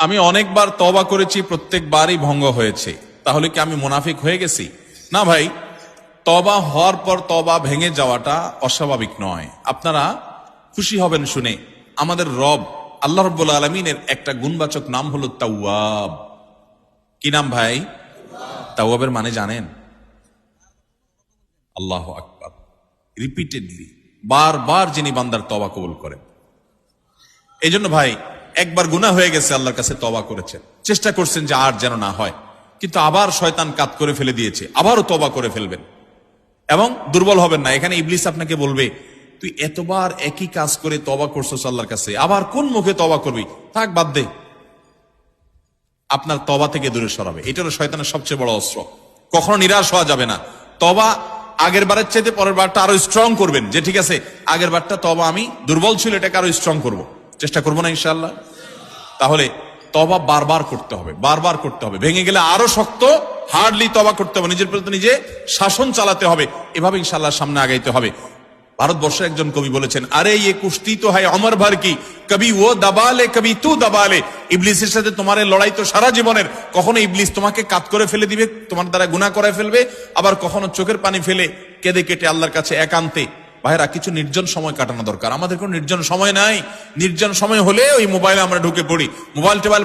আমি অনেকবার তওবা করেছি, প্রত্যেকবারই ভঙ্গ হয়েছে, তাহলে কি আমি মুনাফিক হয়ে গেছি? না ভাই, তওবা হওয়ার পর তওবা ভেঙে যাওয়াটা অস্বাভাবিক নয়। আপনারা খুশি হবেন শুনে, আমাদের রব আল্লাহ রাব্বুল আলামিনের একটা গুণবাচক নাম হলো তাওয়াব। কি নাম ভাই? তাওয়াবের মানে জানেন? আল্লাহু আকবার। রিপিটেডলি, বারবার যিনি বান্দার তওবা কবুল করেন। এই জন্য ভাই, একবার গুনাহ হয়ে গেছে, আল্লাহর কাছে তওবা করেছেন, চেষ্টা করছেন যে আর যেন না হয়, কিন্তু আবার শয়তান কাত করে ফেলে দিয়েছে, আবারও তওবা করে ফেলবেন এবং দুর্বল হবেন না। এখানে ইবলিস আপনাকে বলবে, তুই এতবার একই কাজ করে তওবা করছস আল্লাহর কাছে, আবার কোন মুখে তওবা করবি? থাক, বাদ দে। আপনার তওবা থেকে দূরে সরাবে। এটা হলো শয়তানের সবচেয়ে বড় অস্ত্র। কখনো নিরাশ হওয়া যাবে না। তওবা আগের বারের চাইতে পরের বারটা আরো স্ট্রং করবেন, যে ঠিক আছে আগের বারটা তওবা আমি দুর্বল ছিল, এটাকে আরো স্ট্রং করব, চেষ্টা করবো না ইনশাআল্লাহ। তাহলে তওবা বারবার করতে হবে, বারবার করতে হবে। ভেঙে গেলে আরো শক্ত হার্ডলি তওবা করতে হবে, নিজের প্রতি নিজে শাসন চালাতে হবে। এভাবে ইনশাআল্লাহ সামনে আগাইতে হবে। ভারতবর্ষের একজন কবি বলেছেন, আরে ইয়ে কুস্তি তো হয় অমর ভর কি, কবি ও দাবালে কবি তু দাবালে। ইবলিসের সাথে তোমার এই লড়াই তো সারা জীবনের। কখনো ইবলিস তোমাকে কাত করে ফেলে দিবে, তোমার দ্বারা গুনাহ করায় ফেলবে, আবার কখনো চোখের পানি ফেলে কেঁদে কেটে আল্লাহর কাছে একান্তে। ভাইরা, কিছু নির্জন সময় কাটানো দরকার। আমাদের কোনো নির্জন সময় নাই। নির্জন সময় হলে ওই মোবাইলে আমরা ঢুকে পড়ি, মোবাইল টোবাইল